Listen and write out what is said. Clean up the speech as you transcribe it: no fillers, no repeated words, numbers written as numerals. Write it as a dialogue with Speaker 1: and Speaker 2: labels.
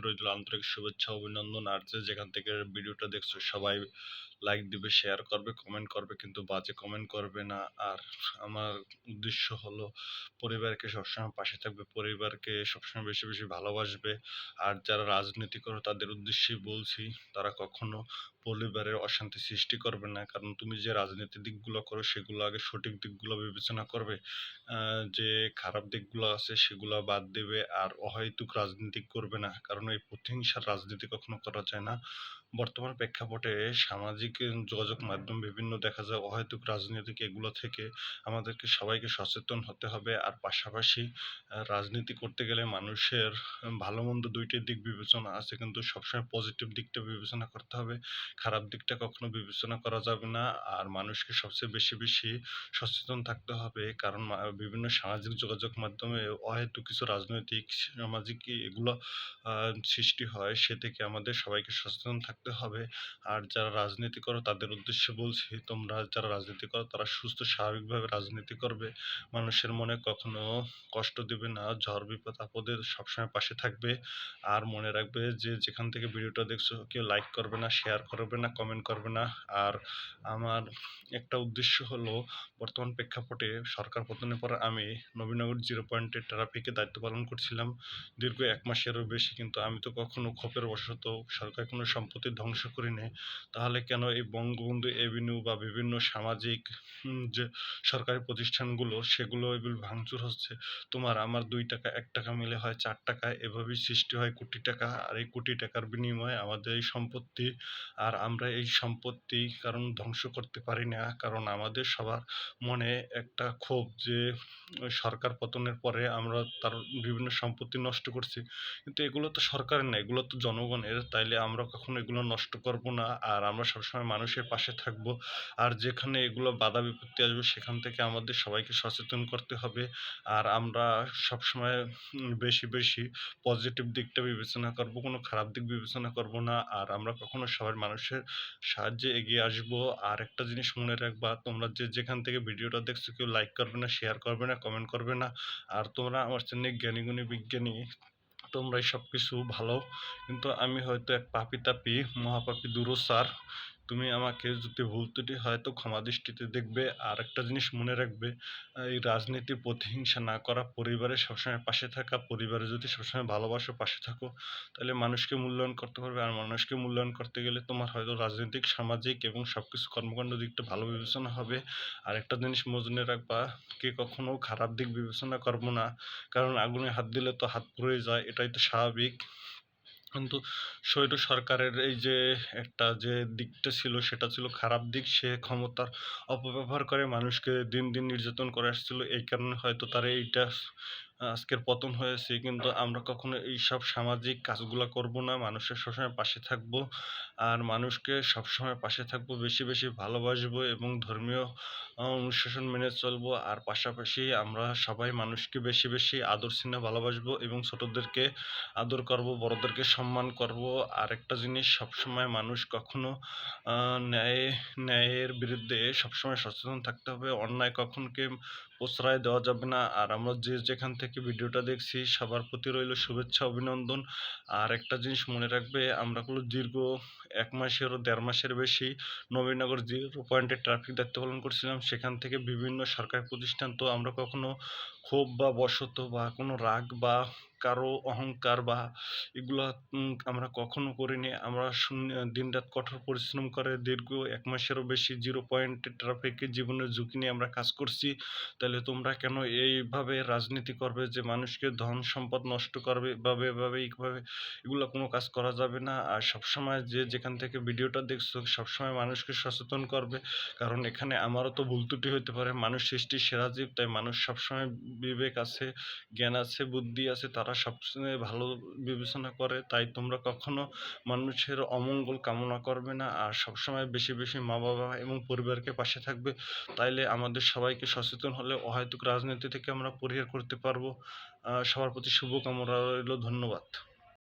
Speaker 1: রইল আন্তরিক শুভেচ্ছা অভিনন্দন। আর যেখান থেকে ভিডিওটা দেখছো সবাই লাইক দিবে, শেয়ার করবে, কমেন্ট করবে, কিন্তু বাজে কমেন্ট করবে না। আর আমার উদ্দেশ্য হলো পরিবারকে সবসময় পাশে থাকবে, পরিবারকে সবসময় বেশি বেশি ভালোবাসবে। আর যারা রাজনীতি করে তাদের উদ্দেশ্যেই বলছি, তারা কখনো পরিবারের অশান্তি সৃষ্টি করবে না। কারণ তুমি যে রাজনীতির দিকগুলো করো সেগুলো আগে সঠিক দিকগুলো বিবেচনা করবে। যে খারাপ দিকগুলো আছে সেগুলো বাদ দেবে, আর অহেতুক রাজনীতি করবে না। কারণ এই প্রতিহিংসার রাজনীতি কখনো করা যায় না। বর্তমান প্রেক্ষাপটে সামাজিক যোগাযোগ মাধ্যম বিভিন্ন দেখা যায় অহেতুক রাজনীতিক, এগুলো থেকে আমাদেরকে সবাইকে সচেতন হতে হবে। আর পাশাপাশি রাজনীতি করতে গেলে মানুষের ভালো মন্দ দুইটাই দিক বিবেচনা আছে, কিন্তু সবসময় পজিটিভ দিকটা বিবেচনা করতে হবে, খারাপ দিকটা কখনো বিবেচনা করা যাবে না। আর মানুষকে সবচেয়ে বেশি বেশি সচেতন থাকতে হবে, কারণ বিভিন্ন সামাজিক যোগাযোগ মাধ্যমে অহেতুক কিছু রাজনৈতিক সামাজিক এগুলো সৃষ্টি হয়, সে থেকে আমাদের সবাইকে সচেতন থাকতে হবে। আর যারা রাজনীতি করো তাদের উদ্দেশ্যে বলছি, তোমরা যারা রাজনীতি করো তারা সুস্থ স্বাভাবিকভাবে রাজনীতি করবে, মানুষের মনে কখনো কষ্ট দেবে না, ঝড় বিপদ আপদে সবসময় পাশে থাকবে। আর মনে রাখবে যে যেখান থেকে ভিডিওটা দেখছো কেউ লাইক করবে না, শেয়ার করবে না, কমেন্ট করবে না। আর আমার একটা উদ্দেশ্য হলো, বর্তমান প্রেক্ষাপটে সরকার পতনের পর আমি নবীনগর 0 পয়েন্টের ট্রাফিকে দায়িত্ব পালন করছিলাম দীর্ঘ 1 মাসেরও বেশি, কিন্তু আমি তো কখনো ক্ষোভের বশত সরকার কোনো সম্পত্তি ধ্বংস করিনি। তাহলে কেন এই বঙ্গবন্ধু এভিনিউ বা বিভিন্ন সামাজিক যে সরকারি প্রতিষ্ঠানগুলো সেগুলো এগুলো ভাঙচুর হচ্ছে? তোমার আমার 2 টাকা 1 টাকা মিলে হয় 4 টাকা, এভাবেই সৃষ্টি হয় কোটি টাকা। আর এই কোটি টাকার বিনিময়ে আমাদের এই সম্পত্তি, আর আমরা এই সম্পত্তি কারণ ধ্বংস করতে পারি না, কারণ আমাদের সবার মনে একটা ক্ষোভ যে ওই সরকার পতনের পরে আমরা তার বিভিন্ন সম্পত্তি নষ্ট করছি। কিন্তু এগুলো তো সরকারের না, এগুলো তো জনগণের। তাইলে আমরা কখনো এগুলো নষ্ট করব না, আর আমরা সবসময় মানুষের পাশে থাকব। আর যেখানে এগুলো বাধা বিপত্তি আসবে সেখান থেকে আমাদের সবাইকে সচেতন করতে হবে। আর আমরা সবসময় বেশি বেশি পজিটিভ দিকটা বিবেচনা করব, কোনো খারাপ দিক বিবেচনা করব না। আর আমরা কখনো সবার মানুষের সাহায্যে এগিয়ে আসবো। আর একটা জিনিস মনে রাখবা, তোমরা যে যেখান থেকে ভিডিওটা দেখছো কেউ লাইক করবে না, শেয়ার করবে না, কমেন্ট করবে না। আর তোমরা আমার চেয়ে জ্ঞানী গুণী বিজ্ঞানী, তোমরাই সবকিছু ভালো, কিন্তু আমি হয়তো এক পাপী তাপী মহাপাপী দুরসার। তুমি আমাকে যদি ভুল ত্রুটি হয়তো ক্ষমা দৃষ্টিতে দেখবে। আর একটা জিনিস মনে রাখবে, এই রাজনীতি প্রতিহিংসা না করা, পরিবারের সবসময় পাশে থাকা, পরিবারে যদি সবসময় ভালোবাসো, পাশে থাকো, তাহলে মানুষকে মূল্যায়ন করতে পারবে। আর মানুষকে মূল্যায়ন করতে গেলে তোমার হয়তো রাজনৈতিক, সামাজিক এবং সবকিছু কর্মকাণ্ড দিকটা ভালো বিবেচনা হবে। আর একটা জিনিস মনে রাখবা, কে কখনো খারাপ দিক বিবেচনা করবো না, কারণ আগুনে হাত দিলে তো হাত পুড়ে যায়, এটাই তো স্বাভাবিক। কিন্তু স্বৈর সরকারের এই যে একটা যে দিকটা ছিল সেটা ছিল খারাপ দিক, সে ক্ষমতার অপব্যবহার করে মানুষকে দিন দিন নির্যাতন করে আসছিল, এই কারণে হয়তো তার এইটা আজকের পতন হয়েছে। কিন্তু আমরা কখনো এইসব সামাজিক কাজগুলো করব না, মানুষের সবসময় পাশে থাকব। আর মানুষকে সবসময় পাশে থাকবো, বেশি বেশি ভালোবাসবো এবং ধর্মীয় অনুশাসন মেনে চলবো। আর পাশাপাশি আমরা সবাই মানুষকে বেশি বেশি আদর স্নেহ ভালোবাসবো এবং ছোটদেরকে আদর করব, বড়দেরকে সম্মান করব। আর একটা জিনিস, সবসময় মানুষ কখনো ন্যায়ের বিরুদ্ধে সবসময় সচেতন থাকতে হবে, অন্যায় কখনকে প্রশ্রয় দেওয়া যাবে না। আর আমরা যে যেখান থেকে ভিডিওটা দেখছি সবার প্রতি রইল শুভেচ্ছা অভিনন্দন। আর একটা জিনিস মনে রাখবে, আমরা হলো দীর্ঘ 1 মাসেরও 1.5 মাসের বেশি নবীনগর 0 পয়েন্টের ট্রাফিক দায়িত্ব পালন করছিলাম। সেখান থেকে বিভিন্ন সরকারি প্রতিষ্ঠান, তো আমরা কখনো ক্ষোভ বা বশত বা কোনো রাগ বা কারো অহংকার বা এগুলা আমরা কখনো করিনি। আমরা দিনরাত কঠোর পরিশ্রম করে দীর্ঘ 1 মাসেরও বেশি 0 পয়েন্টে ট্রাফিকে জীবনের ঝুঁকি নিয়ে আমরা কাজ করছি। তাহলে তোমরা কেন এইভাবে রাজনীতি করবে যে মানুষকে ধন সম্পদ নষ্ট করবে এভাবে এইভাবে? এগুলো কোনো কাজ করা যাবে না। আর সবসময় যে যেখান থেকে ভিডিওটা দেখছো সবসময় মানুষকে সচেতন করবে, কারণ এখানে আমারও তো ভুল ত্রুটি হতে পারে। মানুষ সৃষ্টির সেরা জীব, তাই মানুষ সবসময় বিবেক আছে, জ্ঞান আছে, বুদ্ধি আছে, তারা সবসময় ভালো বিবেচনা করে। তাই তোমরা কখনো মানুষের অমঙ্গল কামনা করবে না, আর সবসময় বেশি বেশি মা বাবা এবং পরিবারকে পাশে থাকবে। তাইলে আমাদের সবাইকে সচেতন হলে অহেতুক রাজনীতি থেকে আমরা পরিহার করতে পারবো। সবার প্রতি শুভকামনা রইল। ধন্যবাদ।